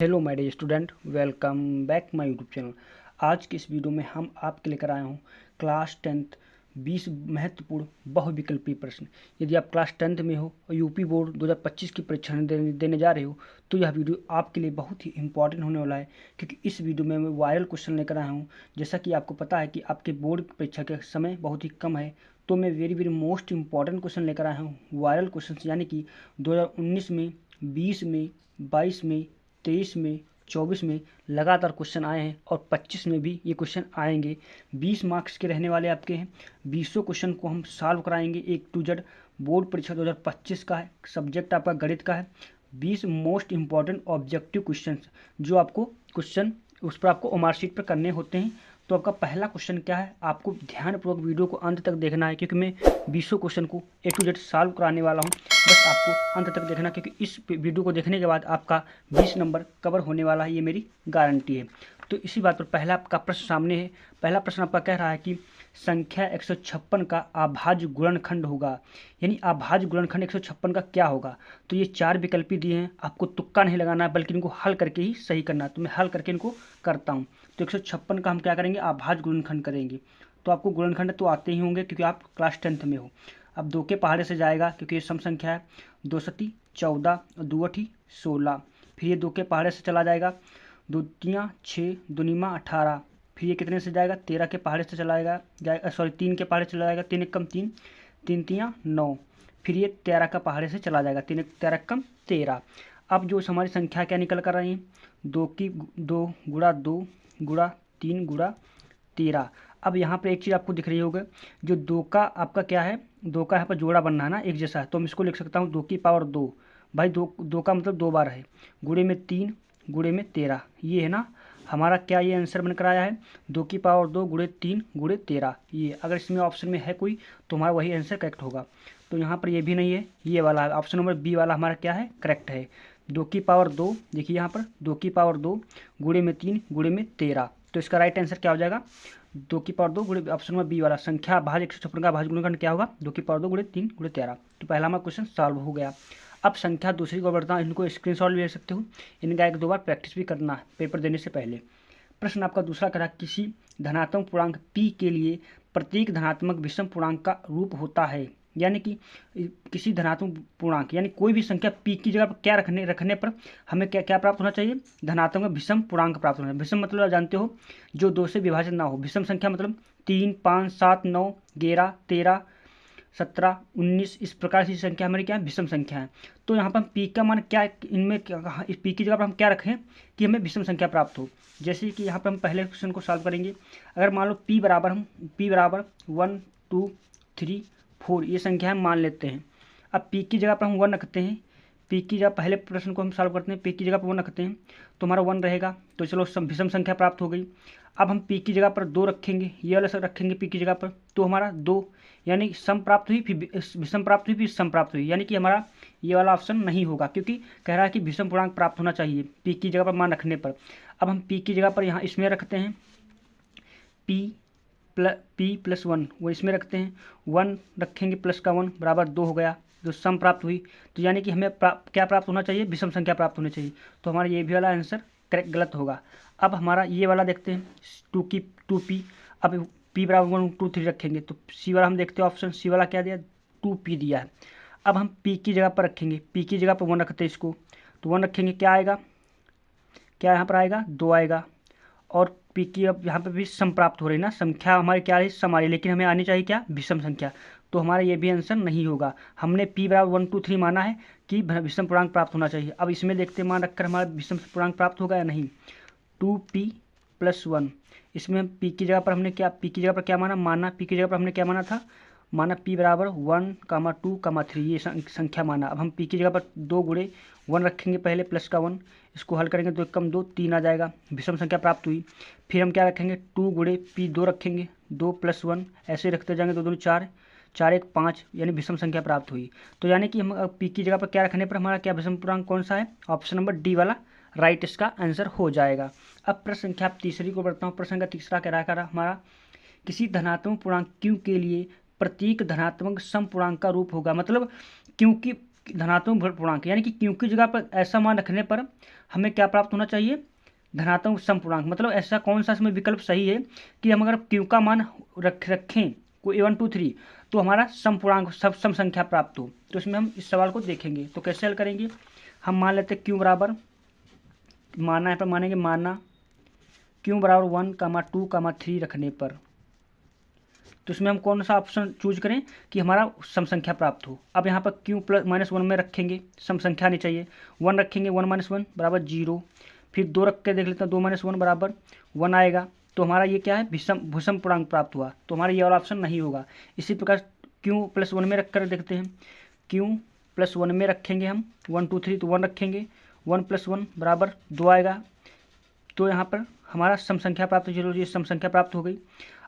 Hello my dear student, welcome back my YouTube channel. आज के इस वीडियो में हम आपके लेकर आए हूँ क्लास 10th 20 महत्वपूर्ण बहुविकल्पीय प्रश्न। यदि आप क्लास 10th में हो और यूपी बोर्ड 2025 की परीक्षा देने जा रहे हो तो यह वीडियो आपके लिए बहुत ही इंपॉर्टेंट होने वाला है, क्योंकि इस वीडियो में मैं वायरल क्वेश्चन लेकर आया हूँ। जैसा कि आपको पता है कि आपके बोर्ड की परीक्षा का समय बहुत ही कम है, तो मैं very very most important question लेकर आया हूँ। वायरल क्वेश्चन यानी कि 2019 में, 20 में, 22 में, 23 में, 24 में लगातार क्वेश्चन आए हैं और 25 में भी ये क्वेश्चन आएंगे। 20 मार्क्स के रहने वाले आपके हैं। 20 क्वेश्चन को हम सॉल्व कराएंगे एक टू जेड। बोर्ड परीक्षा 2025 का है, सब्जेक्ट आपका गणित का है। 20 मोस्ट इंपॉर्टेंट ऑब्जेक्टिव क्वेश्चन जो आपको क्वेश्चन उस पर आपको मार्कशीट पर करने होते हैं। तो आपका पहला क्वेश्चन क्या है, आपको ध्यानपूर्वक वीडियो को अंत तक देखना है, क्योंकि मैं 20 क्वेश्चन को ए टू जेड सॉल्व कराने वाला हूँ। बस आपको अंत तक देखना, क्योंकि इस वीडियो को देखने के बाद आपका 20 नंबर कवर होने वाला है, ये मेरी गारंटी है। तो इसी बात पर पहला आपका प्रश्न सामने है। पहला प्रश्न आपका कह रहा है कि संख्या 156 का अभाज्य गुणनखंड होगा, यानी अभाज्य गुणनखंड 156 का क्या होगा। तो ये 4 विकल्प दिए हैं, आपको तुक्का नहीं लगाना है बल्कि इनको हल करके ही सही करना है। तो मैं हल करके इनको करता हूँ। तो 156 का हम क्या करेंगे, अभाज्य गुणनखंड करेंगे। तो आपको गुणनखंड तो आते ही होंगे क्योंकि आप क्लास 10th में हो। अब 2 के पहाड़े से जाएगा क्योंकि ये सम संख्या है। 2 सती 14 और 2 अठी 16। फिर ये 2 के पहाड़े से चला जाएगा। 2 तियाँ 6, 2 निमा 18। फिर ये कितने से जाएगा, 13 के पहाड़े से चला जाएगा, सॉरी 3 के पहाड़े से चला जाएगा। 3 एक कम 3, 3 तियाँ 9। फिर ये 13 का पहाड़े से चला जाएगा। 3 एक 13 कम 13। अब जो हमारी संख्या क्या निकल कर रही है, 2 गुणा 2 गुणा 3 गुणा 13। अब यहाँ पर एक चीज़ आपको दिख रही होगी, जो 2 का आपका क्या है, 2 का यहाँ पर जोड़ा बनना है ना, एक जैसा है। तो हम इसको लिख सकता हूँ 2 की पावर 2। भाई 2 का मतलब 2 बार है, गुणे में 3 गुणे में 13। ये है ना हमारा क्या, ये आंसर बनकर आया है 2 की पावर 2 गुणे 3 गुणे 13। ये अगर इसमें ऑप्शन में है कोई तो हमारा वही आंसर करेक्ट होगा। तो यहाँ पर ये भी नहीं है, ये वाला ऑप्शन नंबर बी वाला हमारा क्या है, करेक्ट है। 2 की पावर 2, देखिए यहाँ पर 2 की पावर 2 गुणे में 3 गुणे में 13। तो इसका राइट आंसर क्या हो जाएगा, 2 की पावर 2 गुणे, ऑप्शन नंबर बी वाला संख्या भाज्य 156 का भाज्य गुणनखंड क्या होगा, 2 की पावर 2 गुणे 3 गुणे 13। तो पहला हमारा क्वेश्चन सॉल्व हो गया। अब संख्या दूसरी को बढ़ता, इनको स्क्रीनशॉट ले सकते हो, इनका 1-2 बार प्रैक्टिस भी करना है पेपर देने से पहले। प्रश्न आपका दूसरा करा, किसी धनात्मक पूर्णांक p के लिए प्रत्येक धनात्मक विषम पूर्णांक का रूप होता है। यानी कि किसी धनात्मक पूर्णांक यानी कोई भी संख्या p की जगह पर क्या रखने पर हमें क्या क्या प्राप्त होना चाहिए, धनात्मक विषम पूर्णांक प्राप्त होना है। विषम मतलब आप जानते हो जो 2 से विभाजित ना हो। विषम संख्या मतलब 3, 5, 7, 9, 11, 13, 17, 19, इस प्रकार की संख्या हमारी क्या है, विषम संख्या है। तो यहाँ पर हम पी का मान क्या, इनमें क्या, इस पी की जगह पर हम क्या रखें कि हमें विषम संख्या प्राप्त हो। जैसे कि यहाँ पर हम पहले क्वेश्चन को सॉल्व करेंगे। अगर मान लो पी बराबर 1, 2, 3, 4 ये संख्या हम मान लेते हैं। अब पी की जगह पर हम 1 रखते हैं। पी की जगह पहले प्रश्न को हम सॉल्व करते हैं, पी की जगह पर 1 रखते हैं तो हमारा 1 रहेगा। तो चलो विषम संख्या प्राप्त हो गई। अब हम पी की जगह पर 2 रखेंगे, ये वाला सब रखेंगे पी की जगह पर, तो हमारा 2 यानी सम प्राप्त हुई, फिर विषम प्राप्त हुई, फिर सम प्राप्त हुई। यानी कि हमारा ये वाला ऑप्शन नहीं होगा, क्योंकि कह रहा है कि विषम पूर्णांक प्राप्त होना चाहिए पी की जगह पर मान रखने पर। अब हम पी की जगह पर यहाँ इसमें रखते हैं पी प्लस 1, वो इसमें रखते हैं 1 रखेंगे, प्लस का 1 बराबर 2 हो गया, जो सम प्राप्त हुई। तो यानी कि हमें क्या प्राप्त होना चाहिए, विषम संख्या प्राप्त होनी चाहिए। तो हमारा ये भी वाला आंसर करेक्ट गलत होगा। अब हमारा ये वाला देखते हैं 2p। अब p बराबर 1, 2, 3 रखेंगे तो सी वाला हम देखते हैं, ऑप्शन सी वाला क्या दिया, 2p दिया है। अब हम p की जगह पर रखेंगे, p की जगह पर 1 रखते हैं इसको, तो 1 रखेंगे, क्या आएगा, क्या यहाँ पर आएगा, 2 आएगा। और पी की अब यहाँ पे भी सम प्राप्त हो रही ना, संख्या हमारी क्या है, सम आ रही, लेकिन हमें आनी चाहिए क्या, विषम संख्या। तो हमारा ये भी आंसर नहीं होगा। हमने पी बराबर 1, 2, 3 माना है कि विषम पूर्णांक प्राप्त होना चाहिए। अब इसमें देखते मान रखकर हमारा विषम पूर्णांक प्राप्त होगा या नहीं। 2p प्लस 1, इसमें हम पी की जगह पर हमने क्या, पी की जगह पर क्या माना, पी की जगह पर हमने क्या माना था, माना p बराबर 1, 2, 3 ये संख्या माना। अब हम p की जगह पर 2 गुणे 1 रखेंगे पहले, प्लस का 1, इसको हल करेंगे 2 एक कम 2, 3 आ जाएगा, विषम संख्या प्राप्त हुई। फिर हम क्या रखेंगे, 2 गुणे p 2 रखेंगे, 2 प्लस 1 ऐसे रखते जाएंगे, 2 2 4, 4 1 5, यानी विषम संख्या प्राप्त हुई। तो यानी कि हम p की जगह पर क्या रखने पर हमारा क्या विषम पूर्णांक कौन सा है, ऑप्शन नंबर डी वाला राइट इसका आंसर हो जाएगा। अब प्रश्न संख्या तीसरी को बढ़ता हूँ। प्रश्न का तीसरा कह रहा हमारा, किसी धनात्मक पूर्णांक q के लिए प्रत्येक धनात्मक सम पूर्णांक का रूप होगा। मतलब क्योंकि धनात्मक पूर्णांक, यानी कि क्यू की जगह पर ऐसा मान रखने पर हमें क्या प्राप्त होना चाहिए, धनात्मक समपूर्णांक। मतलब ऐसा कौन सा इसमें विकल्प सही है कि हम अगर क्यू का मान रखें कोई 1 2 3 तो हमारा समपूर्णांक सम संख्या प्राप्त हो। तो इसमें हम इस सवाल को देखेंगे। तो कैसे हल करेंगे, हम मान लेते हैं क्यू बराबर, माना है पर मानेंगे, माना क्यू बराबर 1 2 3 रखने पर, तो इसमें हम कौन सा ऑप्शन चूज करें कि हमारा सम संख्या प्राप्त हो। अब यहाँ पर क्यू प्लस -1 में रखेंगे, सम संख्या नहीं चाहिए, 1 रखेंगे, 1 - 1 बराबर 0। फिर 2 रख के देख लेते हैं, 2 - 1 बराबर 1 आएगा। तो हमारा ये क्या है, भूसम पूर्णांक प्राप्त हुआ। तो हमारा ये वाला ऑप्शन नहीं होगा। इसी प्रकार क्यू प्लस 1 में रख कर देखते हैं, क्यू प्लस 1 में रखेंगे हम 1 2 3, तो 1 रखेंगे, 1 + 1 बराबर 2 आएगा। तो यहाँ पर हमारा सम संख्या प्राप्त, जरूरी सम संख्या प्राप्त हो गई।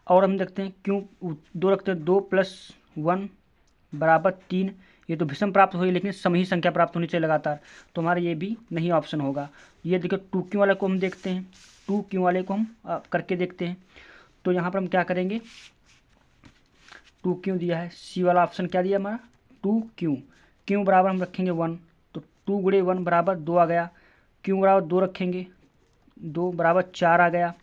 और हम देखते हैं क्यों 2 रखते हैं, 2 + 1 बराबर 3। ये तो विषम प्राप्त हुई, लेकिन सम ही संख्या प्राप्त होनी चाहिए लगातार। तो हमारा ये भी नहीं ऑप्शन होगा। ये देखिए 2 क्यों वाले को हम देखते हैं, 2 क्यों वाले को हम करके देखते हैं। तो यहाँ पर हम क्या करेंगे, 2 क्यों दिया है, सी वाला ऑप्शन क्या दिया हमारा, 2 क्यों। क्यों बराबर हम रखेंगे 1, तो 2 × 1 बराबर 2 आ गया। क्यों बराबर 2 रखेंगे, 2 बराबर 4 आ गया।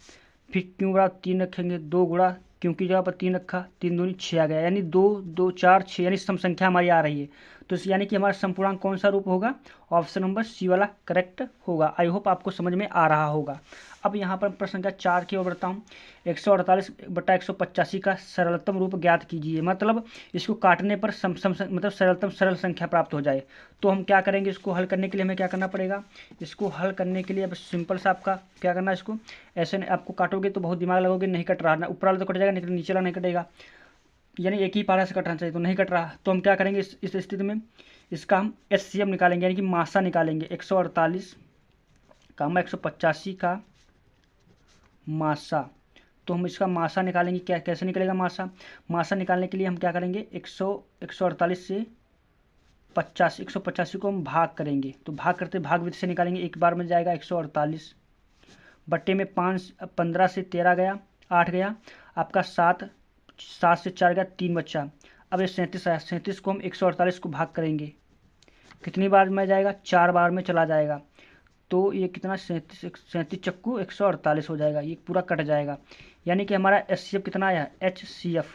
फिर क्यों बराबर 3 रखेंगे, 2 गुणा क्यों की जगह पर 3 रखा, 3 दूनी 6 आ गया। यानी 2 2 4 6, यानी सम संख्या हमारी आ रही है। तो यानी कि हमारा समपूर्णांक कौन सा रूप होगा, ऑप्शन नंबर सी वाला करेक्ट होगा। आई होप आपको समझ में आ रहा होगा। अब यहाँ पर प्रश्न संख्या 4 की ओर बढ़ता हूँ। 148/185 का सरलतम रूप ज्ञात कीजिए। मतलब इसको काटने पर मतलब सरलतम सरल संख्या प्राप्त हो जाए। तो हम क्या करेंगे, इसको हल करने के लिए हमें क्या करना पड़ेगा, इसको हल करने के लिए अब सिंपल सा आपका क्या करना है, इसको ऐसे आपको काटोगे तो बहुत दिमाग लगोगे, नहीं कट रहा, ऊपर वाला तो कट जाएगा, नहीं नीचे वाला नहीं कटेगा, यानी एक ही पारा से कटना चाहिए, तो नहीं कट रहा। तो हम क्या करेंगे इस स्थिति में, इसका हम HCF निकालेंगे, यानी कि मासा निकालेंगे। 148 का 185 का मासा। तो हम इसका मासा निकालेंगे, क्या कैसे निकलेगा मासा, मासा निकालने के लिए हम क्या करेंगे, 148 से 185 को हम भाग करेंगे। तो भाग करते भाग विधि से निकालेंगे, एक बार में जाएगा 148 बट्टे में 5, 15 से 13 गया, 8 गया आपका, 7 से 4 गया, 3 बच्चा। अब ये 37 आया, 37 को हम 148 को भाग करेंगे, कितनी बार में जाएगा, 4 बार में चला जाएगा। तो ये कितना, 37 चक्कू 148 हो जाएगा, ये पूरा कट जाएगा। यानी कि हमारा HCF कितना आया, HCF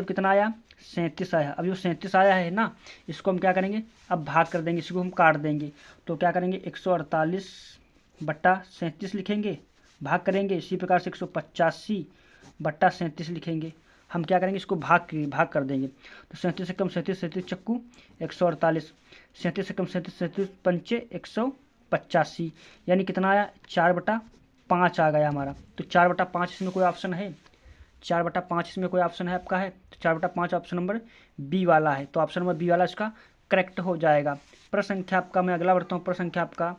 कितना आया, 37 आया। अब जो 37 आया है ना, इसको हम क्या करेंगे, अब भाग कर देंगे, इसको हम काट देंगे। तो क्या करेंगे, 148/37 लिखेंगे, भाग करेंगे। इसी प्रकार से 185/37 लिखेंगे, हम क्या करेंगे, इसको भाग कर देंगे। तो 37 से कम 37 चक्कू 148, 37 से कम 37 पंचे 185, यानी कितना आया, 4/5 आ गया हमारा। तो 4/5 इसमें कोई ऑप्शन है, 4/5 इसमें कोई ऑप्शन है आपका है, तो 4/5 ऑप्शन नंबर बी वाला है। तो ऑप्शन नंबर बी वाला इसका करेक्ट हो जाएगा। प्रश्न संख्या आपका, मैं अगला बढ़ता हूँ। प्रश्न संख्या आपका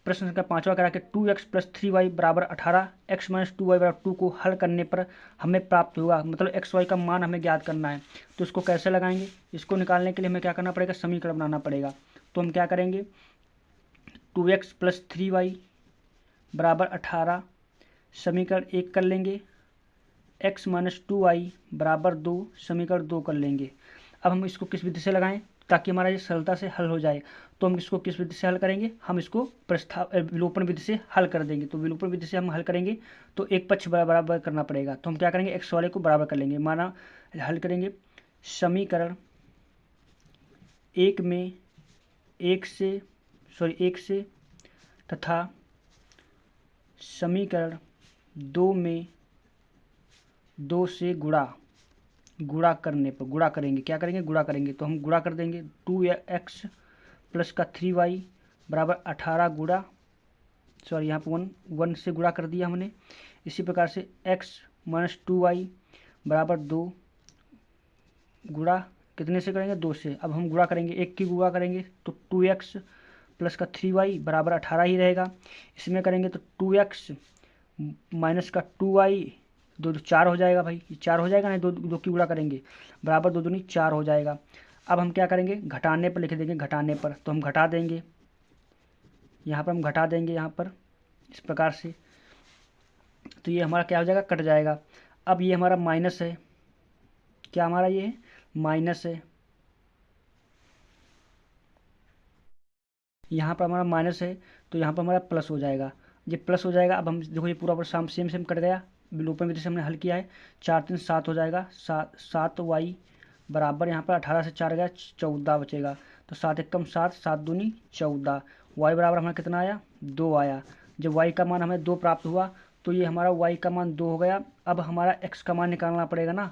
प्रश्न संख्या 5वां करा के 2x + 3y = 18, x - 2y = 2 को हल करने पर हमें प्राप्त होगा। मतलब x y का मान हमें ज्ञात करना है। तो इसको कैसे लगाएंगे, इसको निकालने के लिए हमें क्या करना पड़ेगा, समीकरण बनाना पड़ेगा। तो हम क्या करेंगे, 2x + 3y = 18, समीकरण 1 कर लेंगे, x - 2y = 2, समीकरण 2 कर लेंगे। अब हम इसको किस विधि से लगाएं ताकि हमारा ये सरलता से हल हो जाए। तो हम इसको किस विधि से हल करेंगे, हम इसको विलोपन विधि से हल कर देंगे। तो विलोपन विधि से हम हल करेंगे तो एक पक्ष बराबर करना पड़ेगा। तो हम क्या करेंगे, x वाले को बराबर कर लेंगे, माना हल करेंगे। समीकरण 1 में 1 से तथा समीकरण 2 में 2 से गुणा करने पर, गुणा करेंगे, क्या करेंगे, गुणा करेंगे। तो हम गुणा कर देंगे, 2x + 3y = 18 गुणा, सॉरी यहाँ पर 1 से गुणा कर दिया हमने। इसी प्रकार से x - 2y = 2 गुणा कितने से करेंगे, 2 से। अब हम गुणा करेंगे, 1 की गुणा करेंगे तो 2x + 3y = 18 ही रहेगा। इसमें करेंगे तो 2x - 2y 2 4 हो जाएगा भाई, 4 हो जाएगा, नहीं 2 की गुणा करेंगे, बराबर 2 दूनी 4 हो जाएगा। अब हम क्या करेंगे, घटाने पर लिख देंगे, घटाने पर। तो हम घटा देंगे, यहाँ पर हम घटा देंगे, यहाँ पर इस प्रकार से। तो ये हमारा क्या हो जाएगा, कट जाएगा। अब ये हमारा माइनस है, क्या हमारा ये है, माइनस है। यहाँ पर हमारा माइनस है तो यहाँ पर हमारा प्लस हो जाएगा, ये प्लस हो जाएगा। अब हम देखो ये पूरा शाम सेम सेम कट गया, लोपन विधि से हमने हल किया है। 4 3 7 हो जाएगा, 7y बराबर यहाँ पर 18 से 4 गया 14 बचेगा, तो 7 एकम 7, 7 दूनी 14। y बराबर हमारा कितना आया, 2 आया। जब y का मान हमें 2 प्राप्त हुआ तो ये हमारा y का मान 2 हो गया। अब हमारा x का मान निकालना पड़ेगा ना,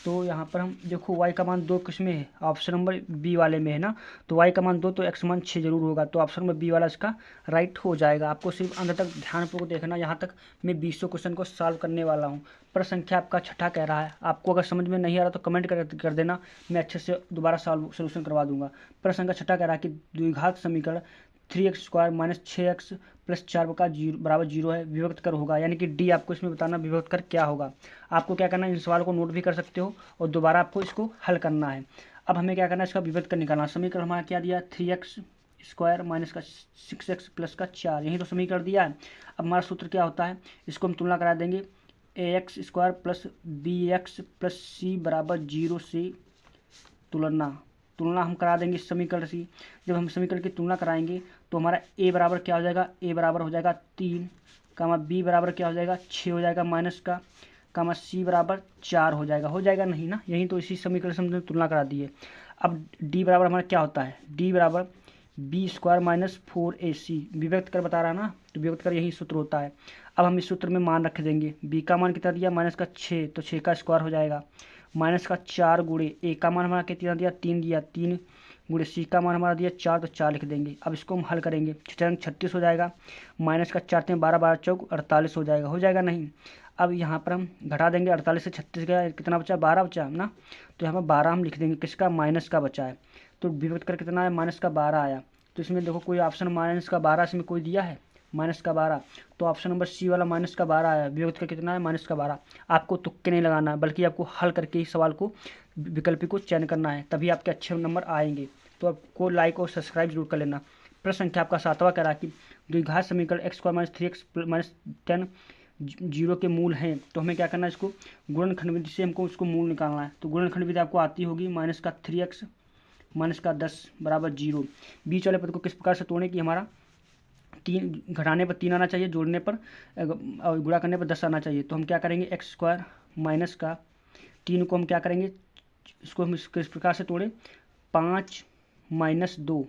तो यहाँ पर हम देखो y का मान 2 किस में है, ऑप्शन नंबर बी वाले में है ना, तो y का मान 2 तो x मान 6 जरूर होगा, तो ऑप्शन नंबर बी वाला इसका राइट हो जाएगा। आपको सिर्फ अंत तक ध्यानपूर्वक देखना, यहाँ तक मैं 20 क्वेश्चन को सॉल्व करने वाला हूँ। प्रश्न संख्या आपका 6 कह रहा है, आपको अगर समझ में नहीं आ रहा तो कमेंट कर देना, मैं अच्छे से दोबारा सोल्यूशन करवा दूंगा। प्रश्न संख्या 6 कह रहा है कि द्विघात समीकरण 3x² माइनस 6x प्लस 4 का बराबर 0 है, विभक्त कर होगा, यानी कि डी आपको इसमें बताना विभक्त कर क्या होगा। आपको क्या करना है, इन सवाल को नोट भी कर सकते हो और दोबारा आपको इसको हल करना है। अब हमें क्या करना है, इसका विभक्त कर निकालना। समीकरण हमारा क्या दिया, 3x² माइनस का 6x प्लस का 4, यही तो समीकरण दिया है। अब हमारा सूत्र क्या होता है, इसको हम तुलना करा देंगे, ax² plus bx plus c बराबर 0 से तुलना हम करा देंगे समीकरण से। जब हम समीकरण की तुलना कराएंगे तो हमारा a बराबर क्या हो जाएगा, a बराबर हो जाएगा 3, b बराबर क्या हो जाएगा 6 हो जाएगा माइनस का, c बराबर 4 हो जाएगा नहीं ना, यही तो इसी समीकरण से हमने तुलना करा दी है। अब d बराबर हमारा क्या होता है, d बराबर b² माइनस 4ac, विभक्त कर बता रहा ना, तो विभक्त कर यही सूत्र होता है। अब हम इस सूत्र में मान रख देंगे, b का मान कितना दिया माइनस का 6, तो 6 का स्क्वायर हो जाएगा, माइनस का 4 गुणे a का मान हमारा कितना दिया 3 दिया, 3 गुणे c का मान हमारा दिया 4, तो 4 लिख देंगे। अब इसको हम हल करेंगे, 36 हो जाएगा, माइनस का 4 3 12 12 चौक 48 हो जाएगा नहीं। अब यहाँ पर हम घटा देंगे, 48 से 36 गया, कितना बचा 12 बचा ना, तो यहाँ पर 12 हम लिख देंगे, किसका माइनस का बचा है, तो विभक्त कर कितना है माइनस का 12 आया। तो इसमें देखो कोई ऑप्शन माइनस का 12 इसमें कोई दिया है माइनस का 12, तो ऑप्शन नंबर सी वाला माइनस का 12 आया, विभक्त का कितना है माइनस का 12। आपको तुक्के नहीं लगाना है, बल्कि आपको हल करके ही सवाल को विकल्प को चयन करना है, तभी आपके अच्छे नंबर आएंगे। तो आपको लाइक और सब्सक्राइब जरूर कर लेना। प्रश्न संख्या आपका 7वां कह रहा है कि द्विघात समीकरण x² माइनस 3x माइनस 10 0 के मूल हैं, तो हमें क्या करना है, इसको गुणनखंड विधि से हमको उसको मूल निकालना है। तो गुणनखंड विधि आपको आती होगी, माइनस का 3x माइनस का 10 बराबर 0। बीच वाले पद को किस प्रकार से तोड़ें कि हमारा 3 घटाने पर 3 आना चाहिए, जोड़ने पर और गुणा करने पर 10 आना चाहिए। तो हम क्या करेंगे, x² माइनस का 3 को हम क्या करेंगे, इसको हम किस प्रकार से तोड़ें, 5 माइनस 2,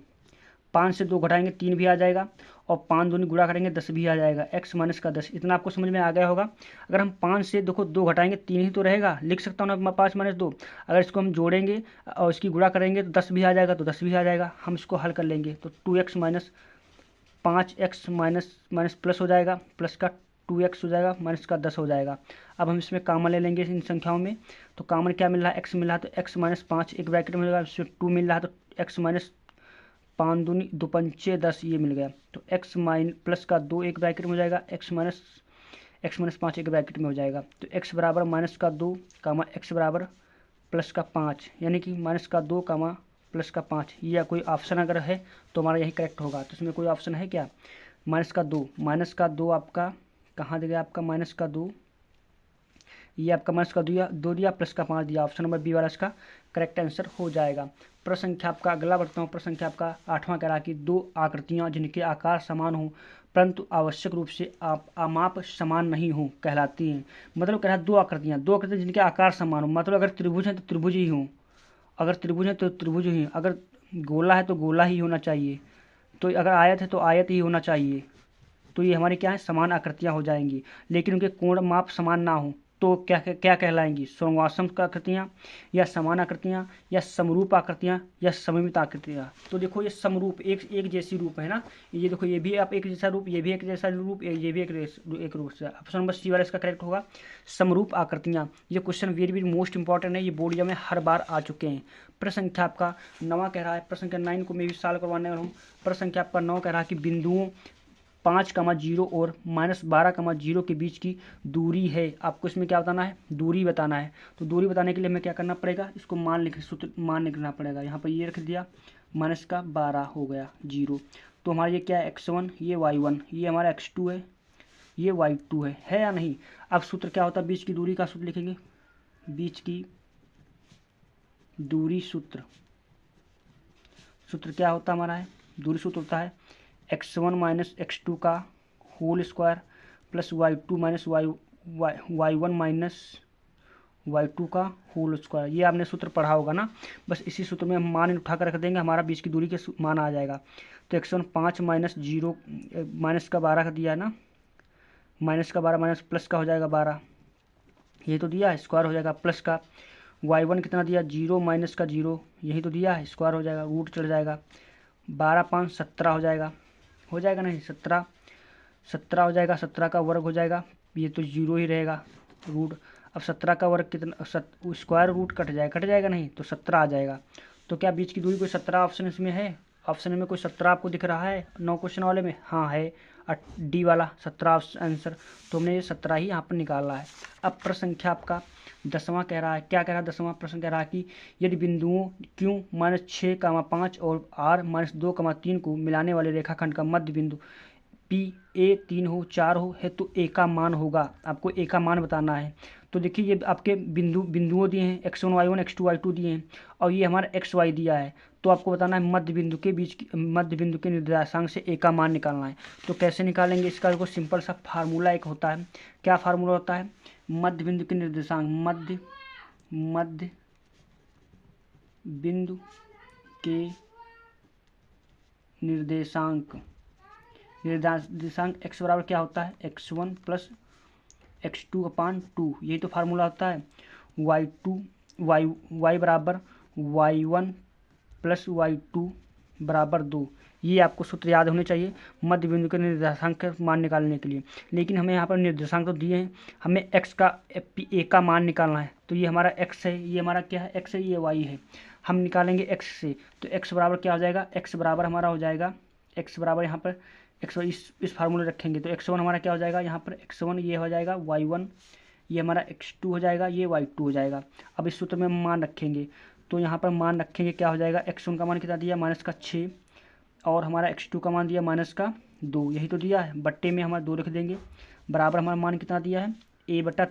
5 से 2 घटाएंगे 3 भी आ जाएगा, और 5 दूनी गुणा करेंगे 10 भी आ जाएगा, x माइनस का 10। इतना आपको समझ में आ गया होगा। अगर हम 5 से देखो 2 घटाएंगे 3 ही तो रहेगा, लिख सकता हूँ ना 5 माइनस 2। अगर इसको हम जोड़ेंगे और इसकी गुणा करेंगे तो 10 भी आ जाएगा, तो 10 भी आ जाएगा। हम इसको हल कर लेंगे, तो 2x minus 5x minus plus हो जाएगा, प्लस का 2x हो जाएगा, माइनस का 10 हो जाएगा। अब हम इसमें कॉमन ले लेंगे इन संख्याओं में, तो कॉमन क्या मिल रहा है, x मिल रहा है, तो x माइनस 5 एक ब्रैकेट में मिलेगा, इसमें 2 मिल रहा है, तो x माइनस 5 दूनी 2 पंचे 10 ये मिल गया, तो x माइन प्लस का 2 एक ब्रैकेट में हो जाएगा, x माइनस 5 एक ब्रैकेट में हो जाएगा, तो x बराबर माइनस का 2 कामा x बराबर प्लस का 5, यानी कि माइनस का 2 कामा प्लस का 5, या कोई ऑप्शन अगर है तो हमारा यही करेक्ट होगा। तो इसमें कोई ऑप्शन है क्या, माइनस का 2 आपका कहाँ दिया, आपका माइनस का 2, ये आपका माइनस का 2 दिया प्लस का 5 दिया, ऑप्शन नंबर बी वाला इसका करेक्ट आंसर हो जाएगा। प्रश्न संख्या आपका अगला बढ़ता हूँ, प्रश्न संख्या आपका 8वां कह रहा कि 2 आकृतियाँ जिनके आकार समान हों परंतु आवश्यक रूप से आमाप समान नहीं हो कहलाती हैं। मतलब कह रहा है 2 आकृतियाँ जिनके आकार समान हो, मतलब अगर त्रिभुज है तो त्रिभुज ही हों, अगर त्रिभुज है तो त्रिभुज ही, अगर गोला है तो गोला ही होना चाहिए, तो अगर आयत है तो आयत ही होना चाहिए, तो ये हमारी क्या है समान आकृतियाँ हो जाएंगी। लेकिन उनके कोण माप समान ना हो तो क्या क्या कहलाएंगी, सर्वाश्रम आकृतियाँ या समान आकृतियाँ या समरूप आकृतियाँ या सममित आकृतियाँ। तो देखो ये समरूप एक जैसी रूप है ना, ये देखो ये भी आप एक जैसा रूप, ये भी एक जैसा रूप, ये भी एक रूप से, ऑप्शन नंबर सी वाला इसका करेक्ट होगा समरूप आकृतियाँ। ये question very very most important है, ये बोर्ड एग्जाम में हर बार आ चुके हैं। प्रश्न संख्या आपका 9 कह रहा है, प्रश्न संख्या 9 को मैं भी सॉल्व करवाने वाला हूँ। प्रश्न संख्या आपका 9 कह रहा है कि बिंदुओं 5,0 और -12,0 के बीच की दूरी है। आपको इसमें क्या बताना है, दूरी बताना है। तो दूरी बताने के लिए हमें क्या करना पड़ेगा, इसको मान लिखना पड़ेगा। यहाँ पर ये रख दिया, -12 हो गया 0, तो हमारा ये क्या है x1, ये y1, ये हमारा x2 है, ये y2 है या नहीं। अब सूत्र क्या होता है, बीच की दूरी का सूत्र लिखेंगे, बीच की दूरी सूत्र क्या होता हमारा है, दूरी सूत्र होता है x1 माइनस x2 का whole square plus y2 minus y1 minus y2 का होल स्क्वायर। ये आपने सूत्र पढ़ा होगा ना, बस इसी सूत्र में हम मान उठा कर रख देंगे, हमारा बीच की दूरी के मान आ जाएगा। तो x1 5 माइनस 0 माइनस का 12 का दिया है ना, माइनस का 12 माइनस प्लस का हो जाएगा 12, ये तो दिया है, स्क्वायर हो जाएगा प्लस का। y1 कितना दिया 0 माइनस का 0, यही तो दिया है, स्क्वायर हो जाएगा, रूट चढ़ जाएगा। 12 5 17 हो जाएगा नहीं 17 हो जाएगा, 17 का वर्ग हो जाएगा, ये तो 0 ही रहेगा रूट। अब 17 का वर्ग कितना, स्क्वायर रूट कट जाएगा नहीं, तो 17 आ जाएगा। तो क्या बीच की दूरी कोई 17 ऑप्शन इसमें है? ऑप्शन में कोई 17 आपको दिख रहा है 9 क्वेश्चन वाले में? हाँ है, डी वाला 17 आंसर। तो हमने ये 17 ही यहाँ पर निकाला है। अब प्रश्न संख्या आपका 10वां कह रहा है, क्या कह रहा है 10वां प्रश्न कह रहा है कि यदि बिंदुओं Q माइनस 6, 5 और R माइनस 2, 3 को मिलाने वाले रेखाखंड का मध्य बिंदु P A 3 हो 4 हो है तो A का मान होगा। आपको A का मान बताना है। तो देखिए ये आपके बिंदुओं दिए हैं, x1 y1 x2 y2 दिए हैं और ये हमारा xy दिया है। तो आपको बताना है मध्य बिंदु के निर्देशांक से A का मान निकालना है। तो कैसे निकालेंगे इसका? देखो सिंपल सा फार्मूला एक होता है। क्या फार्मूला होता है? मध्य बिंदु के निर्देशांक, मध्य बिंदु के निर्देशांक x बराबर क्या होता है? x1 प्लस x2 अपान 2, यही तो फार्मूला होता है। y बराबर y1 प्लस y2 बराबर 2, ये आपको सूत्र याद होने चाहिए मध्य बिंदु के निर्देशांक का मान निकालने के लिए। लेकिन हमें यहाँ पर निर्देशांक तो दिए हैं, हमें x का a का मान निकालना है। तो ये हमारा x है, ये हमारा क्या है? x है, ये y है। हम निकालेंगे x से, तो x बराबर क्या हो जाएगा? x बराबर हमारा हो जाएगा, x बराबर यहाँ पर x1 इस फार्मूले रखेंगे तो x1 हमारा क्या हो जाएगा? यहाँ पर x1 ये हो जाएगा y1, ये हमारा x2 हो जाएगा, ये y2 हो जाएगा। अब इस सूत्र में मान रखेंगे, तो यहाँ पर मान रखेंगे, क्या हो जाएगा? x1 का मान कितना दिया? माइनस का 6, और हमारा x2 का मान दिया माइनस का 2, यही तो दिया है। बट्टे में हमारा 2 रख देंगे, बराबर हमारा मान कितना दिया है? a बटा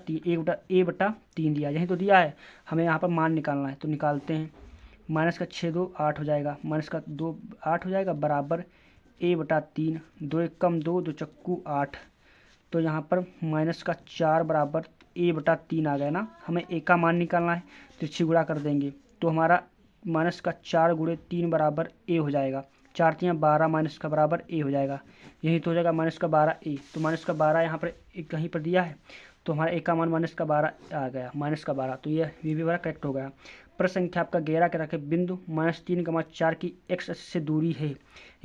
3 दिया, यही तो दिया है। हमें यहाँ पर मान निकालना है, तो निकालते हैं। माइनस का 6 2 8 हो जाएगा, माइनस का 2 8 हो जाएगा, बराबर a बटा 3, 2 1 कम 2 2 चक्कू 8। तो यहाँ पर माइनस का 4 बराबर a बटा 3 आ गया ना। हमें a का मान निकालना है, तो इससे गुणा कर देंगे, तो हमारा माइनस का 4 गुणे 3 बराबर a हो जाएगा। 4 3 12, माइनस का बराबर a हो जाएगा, यही तो हो जाएगा माइनस का 12a। तो माइनस का 12 यहाँ पर कहीं पर दिया है, तो हमारा a का मान माइनस का 12 आ गया, माइनस का 12। तो ये भी बड़ा करेक्ट हो गया। प्रश्न संख्या आपका 11 के रखे बिंदु -3, 4 की x अक्ष से दूरी है,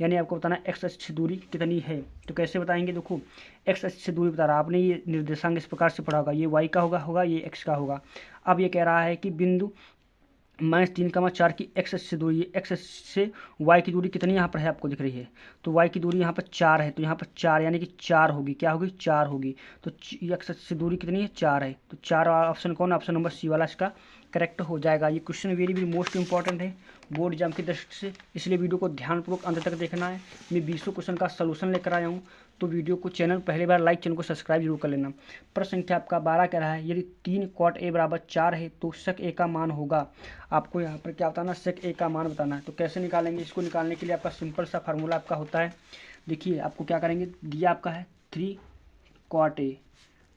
यानी आपको बताना है x अक्ष से दूरी कितनी है। तो कैसे बताएंगे? देखो x अक्ष से दूरी बता रहा है, आपने ये निर्देशांक इस प्रकार से पढ़ा होगा, ये y का होगा, ये x का होगा। अब ये कह रहा है कि बिंदु -3, 4 की x अक्ष से दूरी, x अक्ष से y की दूरी कितनी यहाँ पर है आपको दिख रही है? तो y की दूरी यहाँ पर 4 है, तो यहाँ पर 4 यानी कि 4 होगी, क्या होगी? 4 होगी। तो x अक्ष से दूरी कितनी है? 4 है। तो 4 ऑप्शन कौन? ऑप्शन नंबर सी वाला इसका करेक्ट हो जाएगा। ये क्वेश्चन वेरी मोस्ट इंपॉर्टेंट है बोर्ड एग्जाम की दृष्टि से, इसलिए वीडियो को ध्यानपूर्वक अंत तक देखना है। मैं 20 क्वेश्चन का सलूशन लेकर आया हूँ, तो वीडियो को पहली बार लाइक, चैनल को सब्सक्राइब जरूर कर लेना। प्रश्न संख्या आपका 12 कह रहा है यदि 3 cot a बराबर 4 है तो sec a का मान होगा। आपको यहाँ पर क्या बताना? sec a का मान बताना है। तो कैसे निकालेंगे इसको? निकालने के लिए आपका सिंपल सा फार्मूला आपका होता है। देखिए आपको क्या करेंगे, दिया आपका है 3 cot a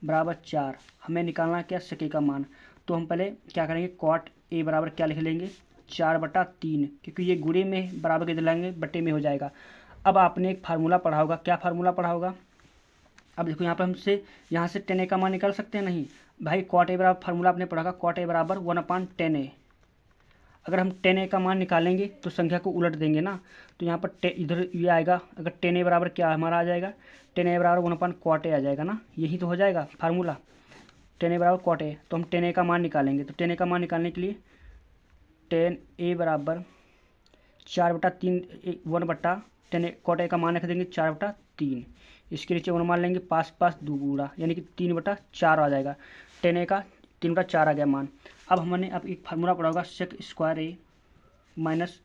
बराबर 4, हमें निकालना है क्या? sec a का मान। तो हम पहले क्या करेंगे, cot a बराबर क्या लिख लेंगे? 4/3, क्योंकि ये गुणे में बराबर के दिलाएंगे, बट्टे में हो जाएगा। अब आपने एक फार्मूला पढ़ा होगा, क्या फार्मूला पढ़ा होगा? अब देखो यहाँ पर हमसे यहाँ से 10a का मान निकाल सकते हैं? नहीं भाई, cot a बराबर फार्मूला आपने पढ़ा होगा, cot a बराबर 1/10a। अगर हम 10a का मान निकालेंगे तो संख्या को उलट देंगे ना, तो यहाँ पर इधर ये आएगा। अगर 10a बराबर क्या हमारा आ जाएगा? 10a बराबर 1/cot a आ जाएगा ना, यही तो हो जाएगा फार्मूला। 10a बराबर cot a, तो हम 10a का मान निकालेंगे। तो 10a का मान निकालने के लिए 10a बराबर 4/3, 1/10a, cot a का मान रख देंगे 4/3। इसके नीचे 1 मान लेंगे, पास पास दूगुड़ा, यानी कि 3/4 आ जाएगा। 10a का 3/4 आ गया मान। अब हमने एक फार्मूला पढ़ा होगा, sec square a minus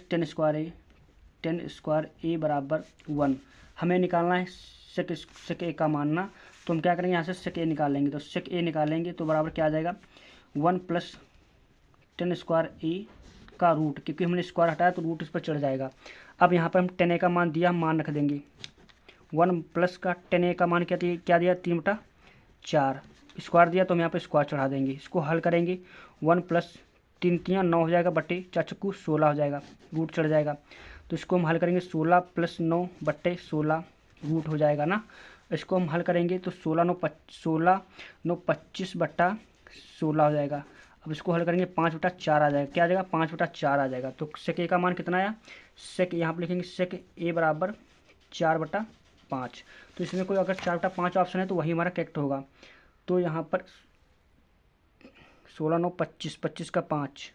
10 square a बराबर 1। हमें निकालना है sec a का मानना, तो हम क्या करेंगे, यहाँ से sec a निकाल लेंगे। तो sec a निकालेंगे तो बराबर क्या आ जाएगा? 1 + 10 स्क्वायर a का रूट, क्योंकि हमने स्क्वायर हटाया तो रूट इस पर चढ़ जाएगा। अब यहाँ पर हम 10a का मान दिया, मान रख देंगे 1 प्लस का 10a का मान क्या दिया 3/4, स्क्वायर दिया तो हम यहाँ पर स्क्वायर चढ़ा देंगे। इसको हल करेंगे 1 प्लस 3 3 9 हो जाएगा, बटे 4 चक्कू 16 हो जाएगा, रूट चढ़ जाएगा। तो इसको हम हल करेंगे 16 प्लस 9 बटे 16 रूट हो जाएगा ना। इसको हम हल करेंगे तो 16 9 25 बटा 16 हो जाएगा। अब इसको हल करेंगे 5/4 आ जाएगा, क्या आ जाएगा 5/4 आ जाएगा। तो सेक ए का मान कितना आया, सेक यहाँ पर लिखेंगे सेक ए बराबर 4/5। तो इसमें कोई अगर 4/5 ऑप्शन है तो वही हमारा करेक्ट होगा। तो यहाँ पर 16 9 25, 25 का 5,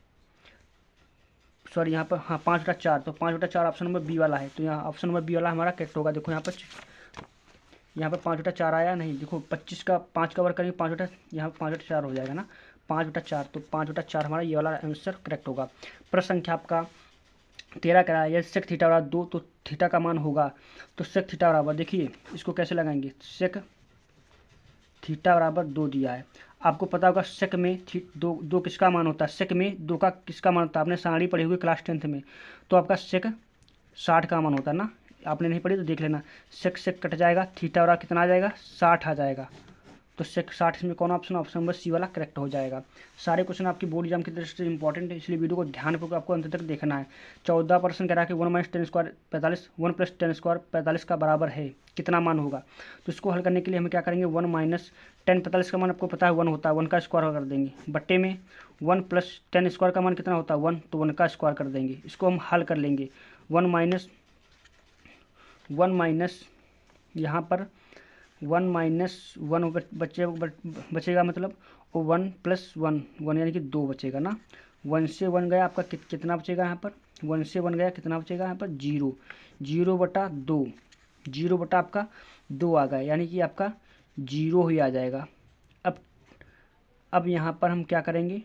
सॉरी यहाँ पर हाँ 5/4, तो 5/4 ऑप्शन नंबर बी वाला है। तो यहाँ ऑप्शन नंबर बी वाला हमारा करेक्ट होगा। देखो यहाँ पर 5/4 आया नहीं, देखो 25 का 5 का वर्ग करेंगे 5 यहाँ पर 5/4 हो जाएगा ना, 5/4। तो 5/4 हमारा ये वाला आंसर करेक्ट होगा। प्रश्न संख्या आपका 13 कह रहा है, यदि सेक थीटा बराबर 2 तो थीटा का मान होगा। तो सेक थीटा बराबर, देखिए इसको कैसे लगाएंगे, सेक थीटा बराबर 2 दिया है। आपको पता होगा सेक में दो किसका मान होता है, सेक में 2 का किसका मान होता है, आपने सारणी पढ़ी हुई क्लास 10th में। तो आपका सेक 60 का मान होता है ना, आपने नहीं पढ़ी तो देख लेना। सेक कट जाएगा, थीटा बराबर कितना आ जाएगा 60 आ जाएगा। तो सेक 60 में कौन ऑप्शन, ऑप्शन नंबर सी वाला करेक्ट हो जाएगा। सारे क्वेश्चन आपकी बोर्ड एग्जाम की दृष्टि से इंपॉर्टेंट है, इसलिए वीडियो को ध्यानपूर्वक आपको अंत तक देखना है। 14% कह रहा है कि 1 - 10 स्क्वायर 45, 1 + 10 स्क्वायर 45 का बराबर है, कितना मान होगा। तो इसको हल करने के लिए हम क्या करेंगे, 1 - 10 45 का मान आपको पता है 1 होता है, 1 का स्क्वायर कर देंगे, बट्टे में 1 + 10 स्क्वायर का मान कितना होता है 1, तो 1 का स्क्वायर कर देंगे। इसको हम हल कर लेंगे 1 माइनस यहाँ पर 1 - 1 बचेगा, मतलब 1 + 1 यानी कि 2 बचेगा ना। 1 से 1 गया आपका कितना बचेगा यहाँ पर, 1 से 1 गया कितना बचेगा यहाँ पर 0, 0/2, 0 बटा आपका 2 आ गया, यानी कि आपका 0 ही आ जाएगा। अब यहाँ पर हम क्या करेंगे,